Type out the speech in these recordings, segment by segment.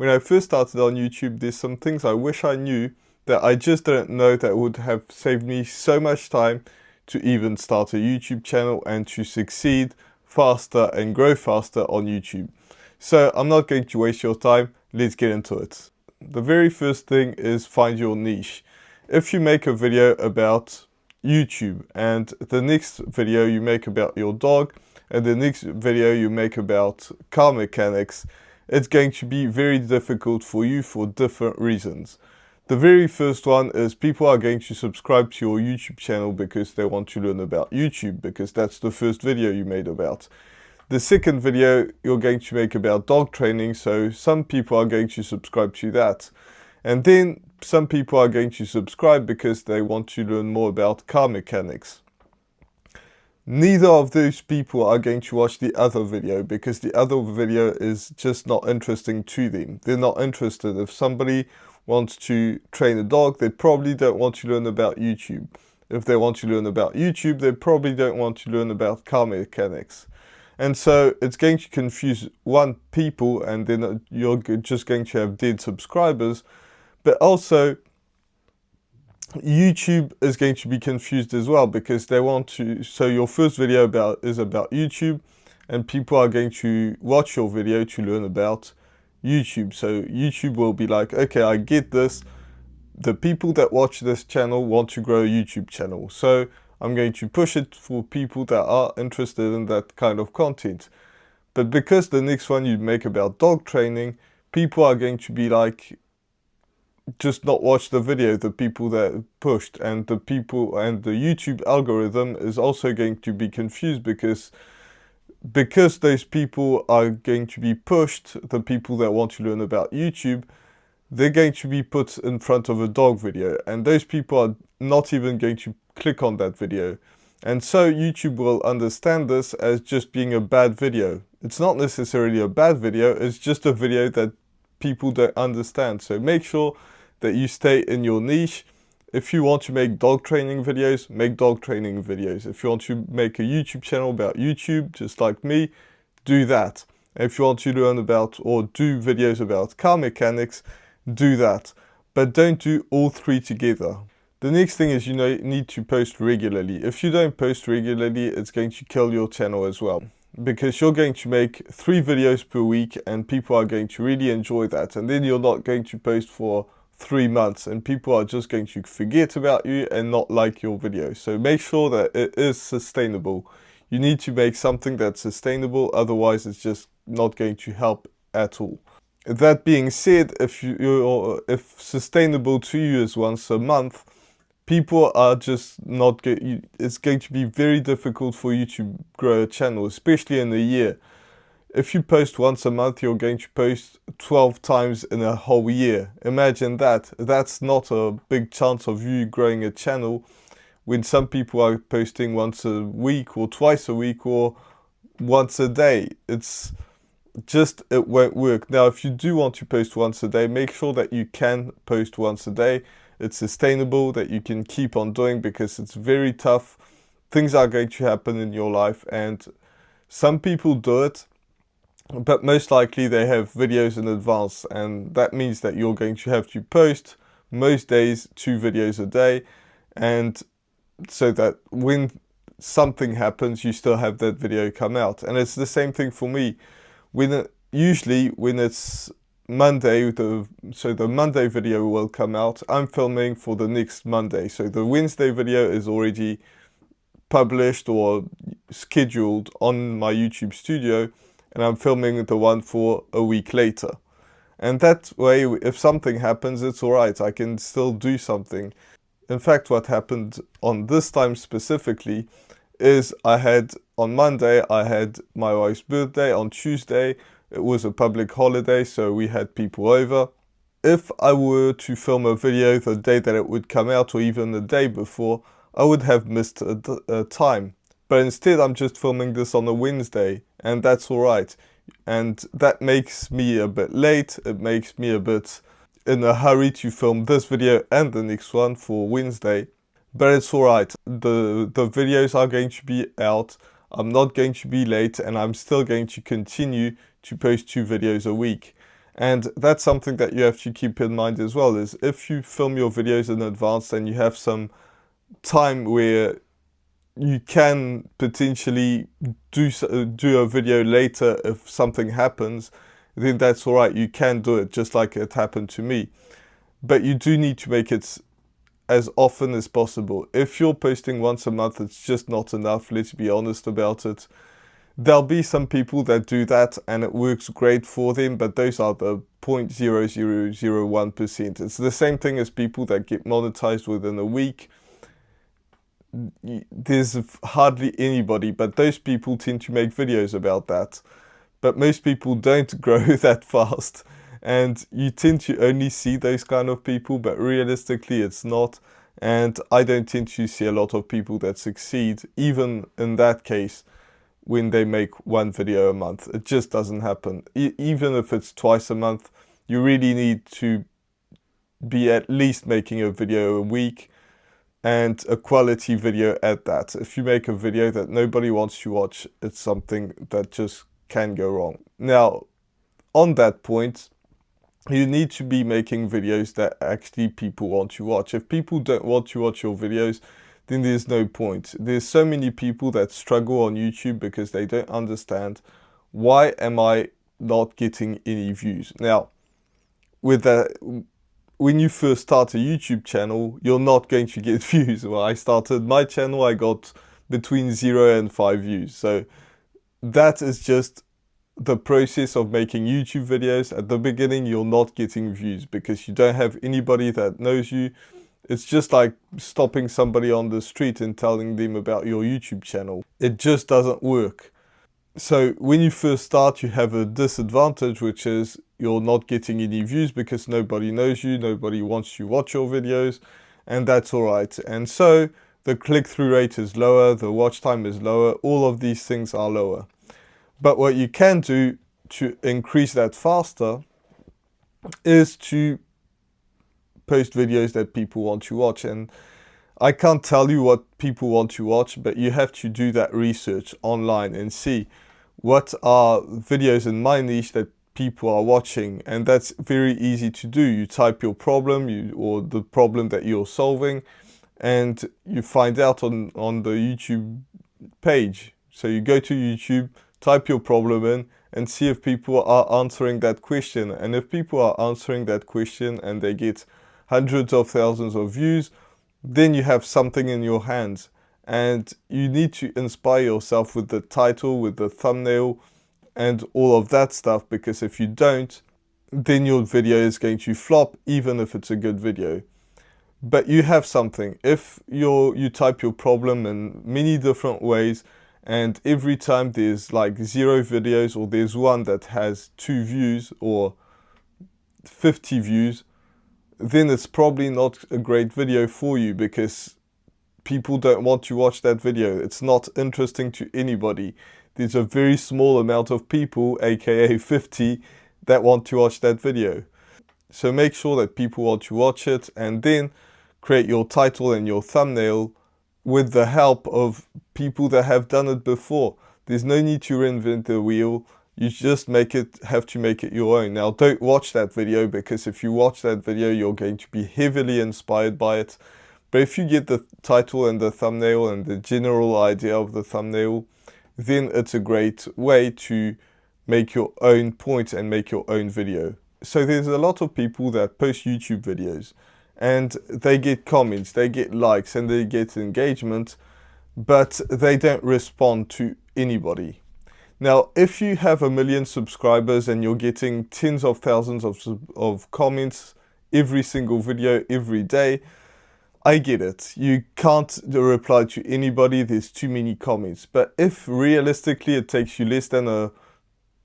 when I first started on YouTube, there's some things I wish I knew that I just didn't know that would have saved me so much time to even start a YouTube channel and to succeed faster and grow faster on YouTube. So I'm not going to waste your time. Let's get into it. The very first thing is find your niche. If you make a video about YouTube and the next video you make about your dog and the next video you make about car mechanics, it's going to be very difficult for you for different reasons. The very first one is people are going to subscribe to your YouTube channel because they want to learn about YouTube, because that's the first video you made about. The second video you're going to make about dog training, so some people are going to subscribe to that. And then some people are going to subscribe because they want to learn more about car mechanics. Neither of those people are going to watch the other video because the other video is just not interesting to them. They're not interested. If somebody wants to train a dog, they probably don't want to learn about YouTube. If they want to learn about YouTube, they probably don't want to learn about car mechanics. And so it's going to confuse people, and then you're just going to have dead subscribers. But also, YouTube is going to be confused as well because they want to, so your first video is about YouTube, and people are going to watch your video to learn about YouTube. So YouTube will be like, okay, I get this. The people that watch this channel want to grow a YouTube channel. So I'm going to push it for people that are interested in that kind of content. But because the next one you make about dog training, people are going to be like, just not watch the video, the people that pushed, and the YouTube algorithm is also going to be confused because those people are going to be pushed, the people that want to learn about YouTube, they're going to be put in front of a dog video, and those people are not even going to click on that video. And so YouTube will understand this as just being a bad video. It's not necessarily a bad video, it's just a video that people don't understand. So make sure that you stay in your niche. If you want to make dog training videos, make dog training videos. If you want to make a YouTube channel about YouTube, just like me, do that. If you want to learn about or do videos about car mechanics, do that. But don't do all three together. The next thing is you need to post regularly. If you don't post regularly, it's going to kill your channel as well, because you're going to make 3 videos per week and people are going to really enjoy that. And then you're not going to post for 3 months and people are just going to forget about you and not like your video. So make sure that it is sustainable. You need to make something that's sustainable, otherwise it's just not going to help at all. That being said, if sustainable to you is once a month, people are just not it's going to be very difficult for you to grow a channel, especially in a year. If you post once a month, you're going to post 12 times in a whole year. Imagine that. That's not a big chance of you growing a channel when some people are posting once a week or twice a week or once a day. It won't work. Now, if you do want to post once a day, make sure that you can post once a day. It's sustainable, that you can keep on doing, because it's very tough. Things are going to happen in your life, and some people do it, but most likely they have videos in advance, and that means that you're going to have to post most days 2 videos a day, and so that when something happens, you still have that video come out. And it's the same thing for me. Usually when it's Monday, the Monday video will come out. I'm filming for the next Monday, so the Wednesday video is already published or scheduled on my YouTube studio, and I'm filming the one for a week later. And that way, if something happens, it's alright, I can still do something. In fact, what happened on this time specifically is on Monday, I had my wife's birthday. On Tuesday, it was a public holiday, so we had people over. If I were to film a video the day that it would come out, or even the day before, I would have missed a time. But instead, I'm just filming this on a Wednesday, and that's alright. And that makes me a bit late. It makes me a bit in a hurry to film this video and the next one for Wednesday. But it's alright. The videos are going to be out. I'm not going to be late, and I'm still going to continue to post 2 videos a week. And that's something that you have to keep in mind as well, is if you film your videos in advance and you have some time where you can potentially do a video later if something happens, then that's all right. You can do it just like it happened to me. But you do need to make it as often as possible. If you're posting once a month, it's just not enough. Let's be honest about it. There'll be some people that do that and it works great for them, but those are the 0.0001%. It's the same thing as people that get monetized within a week. There's hardly anybody, but those people tend to make videos about that. But most people don't grow that fast, and you tend to only see those kind of people, but realistically it's not. And I don't tend to see a lot of people that succeed, even in that case, when they make one video a month. It just doesn't happen. Even if it's twice a month, you really need to be at least making a video a week, and a quality video at that. If you make a video that nobody wants to watch, it's something that just can go wrong. Now, on that point, you need to be making videos that actually people want to watch. If people don't want to watch your videos, then there's no point. There's so many people that struggle on YouTube because they don't understand, why am I not getting any views? Now, with that, when you first start a YouTube channel, you're not going to get views. When I started my channel, I got between 0 and 5 views. So that is just the process of making YouTube videos. At the beginning, you're not getting views because you don't have anybody that knows you. It's just like stopping somebody on the street and telling them about your YouTube channel. It just doesn't work. So when you first start, you have a disadvantage, which is you're not getting any views because nobody knows you, nobody wants to watch your videos, and that's all right. And so the click-through rate is lower, the watch time is lower, all of these things are lower. But what you can do to increase that faster is to post videos that people want to watch. And I can't tell you what people want to watch, but you have to do that research online and see what are videos in my niche that people are watching. And that's very easy to do. You type your problem or the problem that you're solving, and you find out on the YouTube page. So you go to YouTube, type your problem in, and see if people are answering that question. And if people are answering that question and they get hundreds of thousands of views, then you have something in your hands. And you need to inspire yourself with the title, with the thumbnail, and all of that stuff, because if you don't, then your video is going to flop, even if it's a good video. But you have something. If you type your problem in many different ways, and every time there's like 0 videos, or there's one that has 2 views or 50 views, then it's probably not a great video for you, because people don't want to watch that video. It's not interesting to anybody. There's a very small amount of people, aka 50, that want to watch that video. So make sure that people want to watch it, and then create your title and your thumbnail with the help of people that have done it before. There's no need to reinvent the wheel. You just have to make it your own. Now, don't watch that video, because if you watch that video, you're going to be heavily inspired by it. But if you get the title and the thumbnail and the general idea of the thumbnail, then it's a great way to make your own point and make your own video. So there's a lot of people that post YouTube videos, and they get comments, they get likes, and they get engagement, but they don't respond to anybody. Now, if you have 1 million subscribers and you're getting tens of thousands of comments every single video, every day, I get it. You can't reply to anybody, there's too many comments. But if realistically it takes you less than a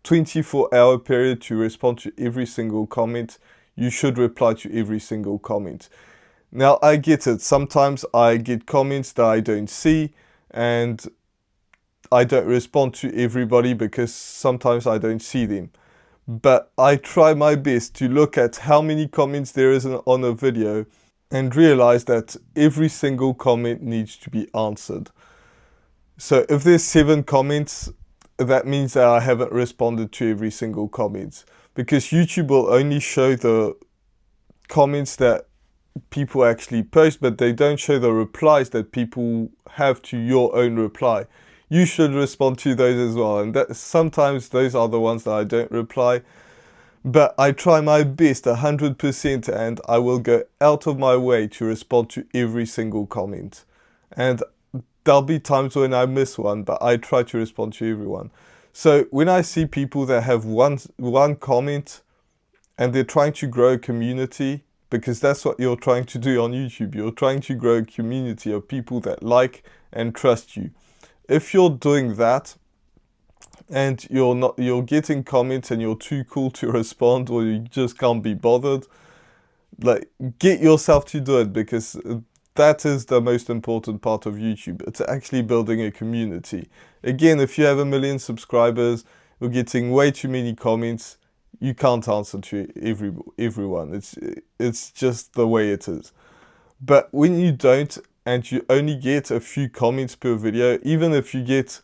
24-hour period to respond to every single comment, you should reply to every single comment. Now, I get it. Sometimes I get comments that I don't see, and I don't respond to everybody because sometimes I don't see them. But I try my best to look at how many comments there is on a video and realize that every single comment needs to be answered. So if there's 7 comments, that means that I haven't responded to every single comment. because YouTube will only show the comments that people actually post, but they don't show the replies that people have to your own reply. You should respond to those as well, and that sometimes those are the ones that I don't reply. But I try my best 100%, and I will go out of my way to respond to every single comment. And there'll be times when I miss one, but I try to respond to everyone. So when I see people that have one comment and they're trying to grow a community, because that's what you're trying to do on YouTube. You're trying to grow a community of people that like and trust you. If you're doing that, and you're getting comments and you're too cool to respond, or you just can't be bothered, like, get yourself to do it, because that is the most important part of YouTube. It's actually building a community. Again, if you have 1 million subscribers, you're getting way too many comments, you can't answer to everyone. It's just the way it is. But when you don't, and you only get a few comments per video, even if you get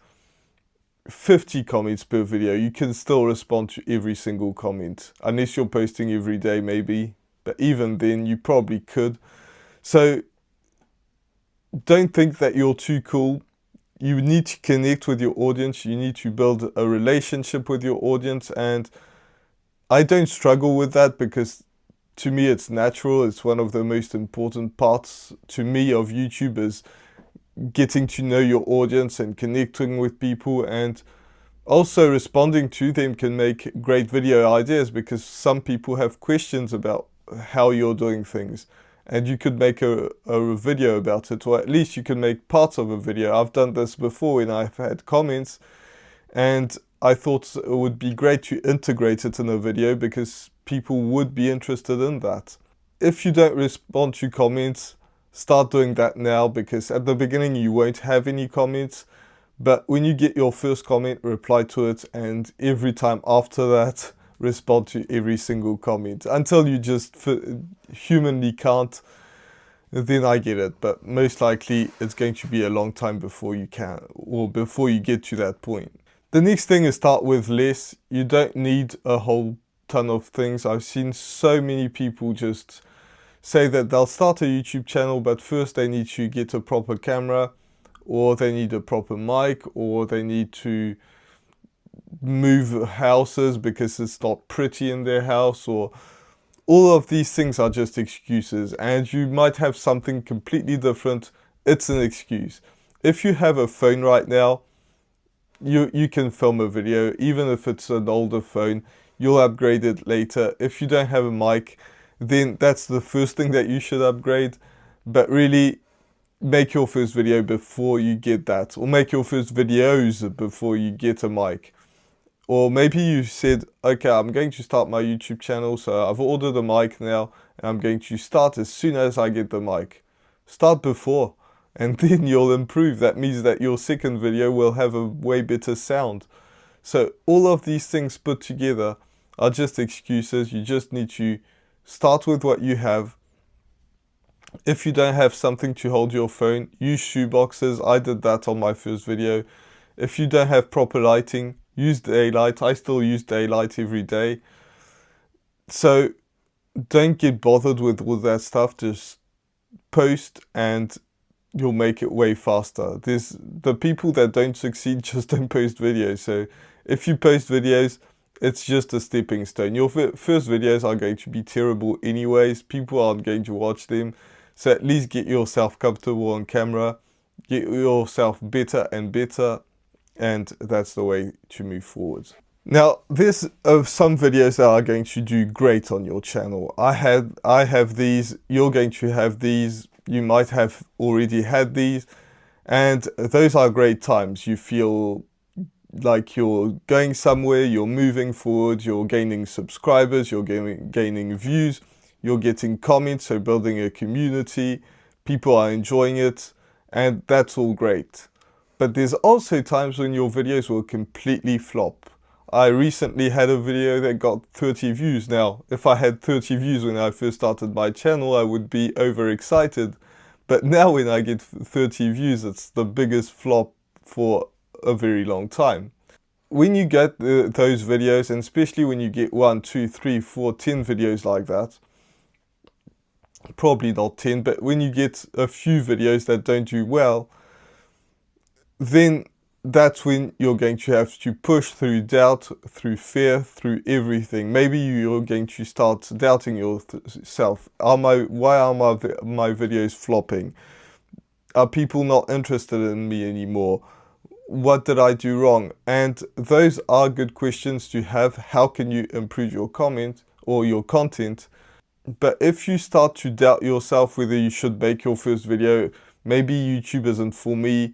50 comments per video, you can still respond to every single comment, unless you're posting every day maybe, but even then you probably could. So don't think that you're too cool. You need to connect with your audience. You need to build a relationship with your audience, and I don't struggle with that, because to me it's natural. It's one of the most important parts to me of YouTube, is getting to know your audience and connecting with people, and also responding to them can make great video ideas, because some people have questions about how you're doing things, and you could make a video about it, or at least you can make parts of a video. I've done this before when I've had comments, and I thought it would be great to integrate it in a video, because people would be interested in that. If you don't respond to comments, start doing that now, because at the beginning you won't have any comments, but when you get your first comment, reply to it, and every time after that, respond to every single comment until you just humanly can't. Then I get it, but most likely it's going to be a long time before you can, or before you get to that point. The next thing is start with less. You don't need a whole ton of things. I've seen so many people just say that they'll start a YouTube channel, but first they need to get a proper camera, or they need a proper mic, or they need to move houses because it's not pretty in their house, or all of these things are just excuses, and you might have something completely different. It's an excuse. If you have a phone right now, you can film a video, even if it's an older phone. You'll upgrade it later. If you don't have a mic, then that's the first thing that you should upgrade. But really, make your first video before you get that, or make your first videos before you get a mic. Or maybe you said, okay, I'm going to start my YouTube channel, so I've ordered a mic now, and I'm going to start as soon as I get the mic. Start before, and then you'll improve. That means that your second video will have a way better sound. So all of these things put together are just excuses. You just need to start with what you have. If you don't have something to hold your phone, use shoe boxes. I did that on my first video. If you don't have proper lighting, use daylight. I still use daylight every day. So don't get bothered with all that stuff. Just post and you'll make it way faster. There's the people that don't succeed just don't post videos. So if you post videos, it's just a stepping stone. Your first videos are going to be terrible anyways. People aren't going to watch them. So at least get yourself comfortable on camera. Get yourself better and better. And that's the way to move forward. Now, there's some videos that are going to do great on your channel. I have these. You're going to have these. You might have already had these. And those are great times. You feel like you're going somewhere, you're moving forward, you're gaining subscribers, you're gaining views, you're getting comments, so building a community, people are enjoying it, and that's all great. But there's also times when your videos will completely flop. I recently had a video that got 30 views. Now, if I had 30 views when I first started my channel, I would be overexcited. But now when I get 30 views, it's the biggest flop for a very long time. when you get those videos, and especially when you get 1, 2, 3, 4, 10 videos like that, probably not 10, but when you get a few videos that don't do well, then that's when you're going to have to push through doubt, through fear, through everything. Maybe you're going to start doubting yourself. Why are my videos flopping? Are people not interested in me anymore? What did I do wrong? And those are good questions to have. How can you improve your comment or your content? But if you start to doubt yourself whether you should make your first video, maybe YouTube isn't for me,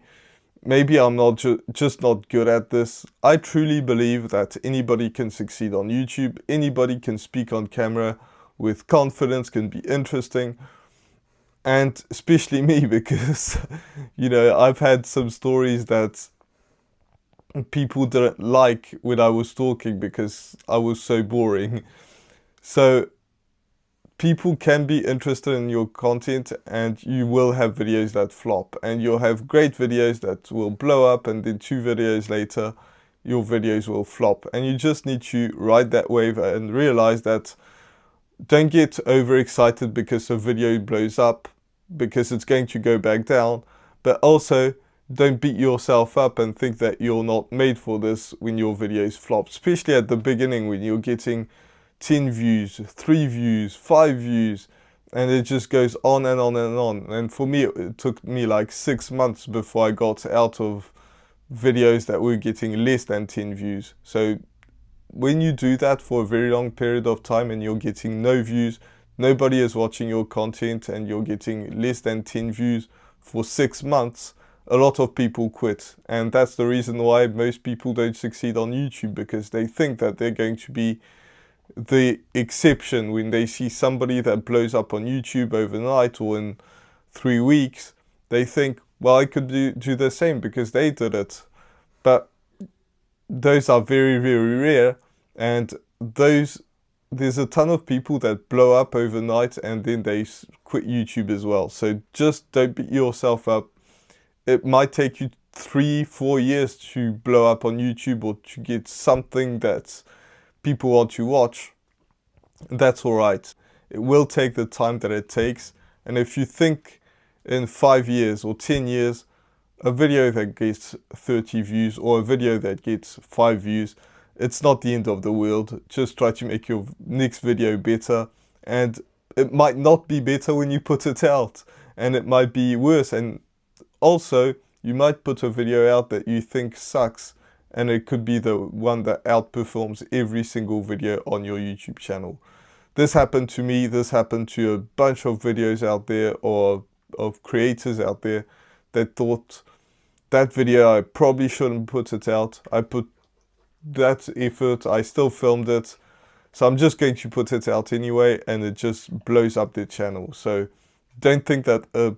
maybe I'm not just not good at this. I truly believe that anybody can succeed on YouTube. Anybody can speak on camera with confidence, can be interesting. And especially me, because, I've had some stories that people didn't like when I was talking because I was so boring. So people can be interested in your content, and you will have videos that flop, and you'll have great videos that will blow up, and then 2 videos later your videos will flop. And you just need to ride that wave and realize that don't get overexcited because a video blows up, because it's going to go back down. But also don't beat yourself up and think that you're not made for this when your videos flop, especially at the beginning when you're getting 10 views, 3 views, 5 views, and it just goes on and on and on. And for me, it took me like 6 months before I got out of videos that were getting less than 10 views. So when you do that for a very long period of time and you're getting no views, nobody is watching your content, and you're getting less than 10 views for 6 months, a lot of people quit. And that's the reason why most people don't succeed on YouTube, because they think that they're going to be the exception. When they see somebody that blows up on YouTube overnight or in 3 weeks, they think, well, I could do the same because they did it. But those are very, very rare, and there's a ton of people that blow up overnight and then they quit YouTube as well. So just don't beat yourself up. It might take you 3-4 years to blow up on YouTube or to get something that people want to watch. That's all right. It will take the time that it takes. And if you think in 5 years or 10 years, a video that gets 30 views or a video that gets 5 views, it's not the end of the world. Just try to make your next video better. And it might not be better when you put it out, and it might be worse. And also, you might put a video out that you think sucks, and it could be the one that outperforms every single video on your YouTube channel. This happened to me. This happened to a bunch of videos out there, or of creators out there, that thought that video, I probably shouldn't put it out. I put that effort, I still filmed it, so I'm just going to put it out anyway, and it just blows up their channel. So don't think that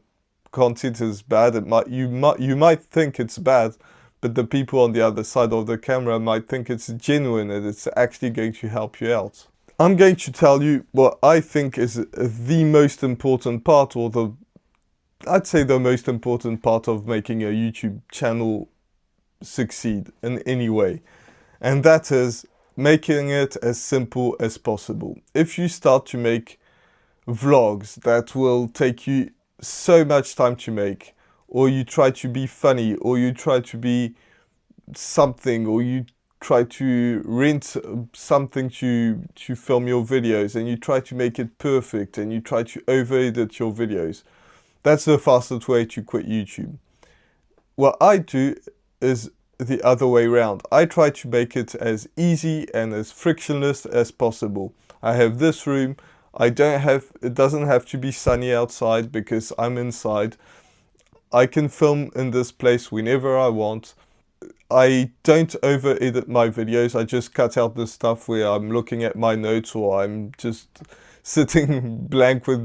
content is bad. You might think it's bad, but the people on the other side of the camera might think it's genuine and it's actually going to help you out. I'm going to tell you what I think is the most important part, or I'd say the most important part of making a YouTube channel succeed in any way. And that is making it as simple as possible. If you start to make vlogs that will take you so much time to make, or you try to be funny, or you try to be something, or you try to rent something to film your videos, and you try to make it perfect, and you try to over-edit your videos, that's the fastest way to quit YouTube. What I do is the other way around. I try to make it as easy and as frictionless as possible. I have this room. It doesn't have to be sunny outside because I'm inside. I can film in this place whenever I want. I don't over edit my videos. I just cut out the stuff where I'm looking at my notes, or I'm just sitting blank with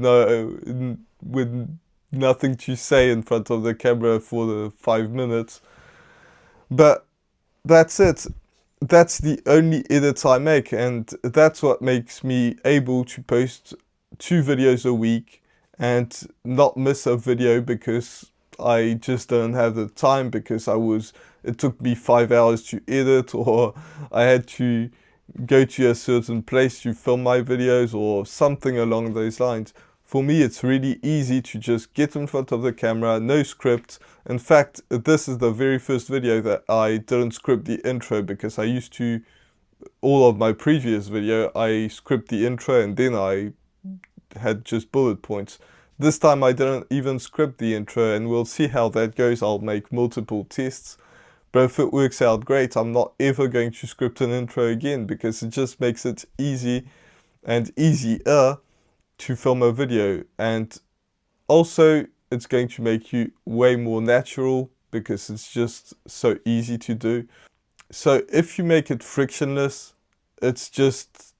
nothing to say in front of the camera for the 5 minutes. But that's it. That's the only edits I make, and that's what makes me able to post 2 videos a week and not miss a video because I just don't have the time, because I was it took me 5 hours to edit, or I had to go to a certain place to film my videos, or something along those lines. For me, it's really easy to just get in front of the camera, no script. In fact, this is the very first video that I didn't script the intro, because I used to, all of my previous video, I script the intro and then I had just bullet points. This time I didn't even script the intro, and we'll see how that goes. I'll make multiple tests. But if it works out great, I'm not ever going to script an intro again, because it just makes it easy and easier to film a video. And also, it's going to make you way more natural, because it's just so easy to do. So if you make it frictionless, it's just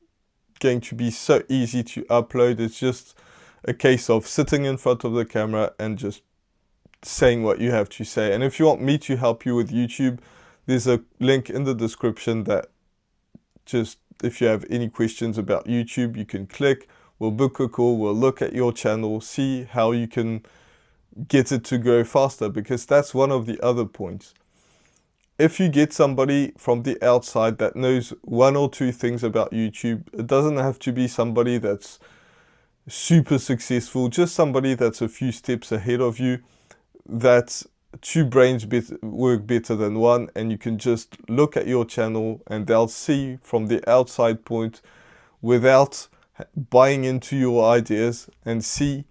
going to be so easy to upload. It's just a case of sitting in front of the camera and just saying what you have to say. And if you want me to help you with YouTube, there's a link in the description that just, if you have any questions about YouTube, you can click, we'll book a call, we'll look at your channel, see how you can get it to grow faster, because that's one of the other points. If you get somebody from the outside that knows one or two things about YouTube, it doesn't have to be somebody that's super successful, just somebody that's a few steps ahead of you, that two brains work better than one, and you can just look at your channel and they'll see from the outside point, without buying into your ideas, and see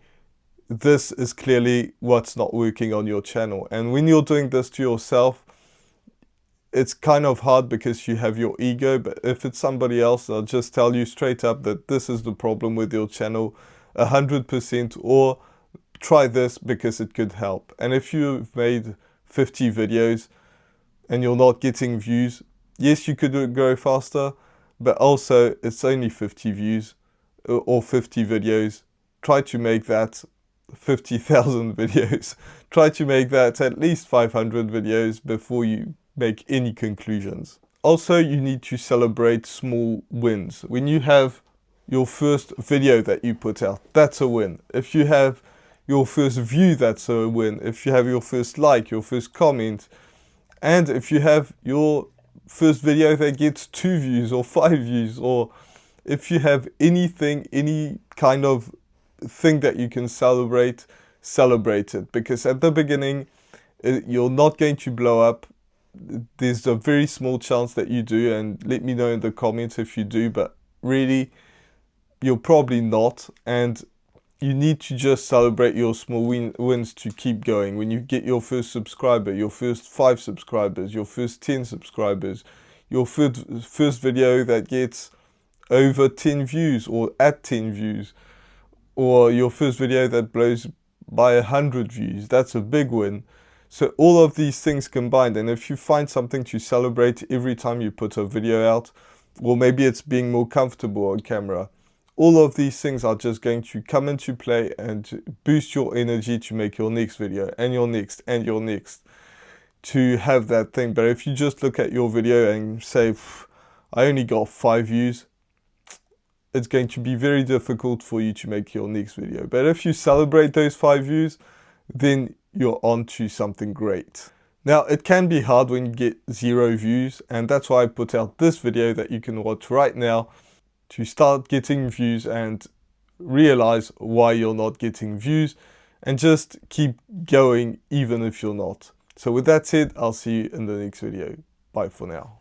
this is clearly what's not working on your channel. And when you're doing this to yourself, it's kind of hard because you have your ego. But if it's somebody else, they'll just tell you straight up that this is the problem with your channel 100%, or try this because it could help. And if you've made 50 videos and you're not getting views, yes, you could go faster, but also it's only 50 views or 50 videos. Try to make that 50,000 videos. Try to make that at least 500 videos before you make any conclusions. Also, you need to celebrate small wins. When you have your first video that you put out, that's a win. If you have your first view, that's a win. If you have your first like, your first comment, and if you have your first video that gets 2 views or 5 views, or if you have anything, any kind of thing that you can celebrate, celebrate it. Because at the beginning, you're not going to blow up. There's a very small chance that you do, and let me know in the comments if you do, but really, you're probably not. And you need to just celebrate your small wins to keep going. When you get your first subscriber, your first 5 subscribers, your first 10 subscribers, your first video that gets over 10 views or at 10 views, or your first video that blows by 100 views, that's a big win. So all of these things combined, and if you find something to celebrate every time you put a video out, or maybe it's being more comfortable on camera, all of these things are just going to come into play and boost your energy to make your next video, and your next, and your next, to have that thing. But if you just look at your video and say, I only got 5 views, it's going to be very difficult for you to make your next video. But if you celebrate those 5 views, then you're on to something great. Now, it can be hard when you get 0 views, and that's why I put out this video that you can watch right now, to start getting views and realize why you're not getting views, and just keep going even if you're not. So with that said, I'll see you in the next video. Bye for now.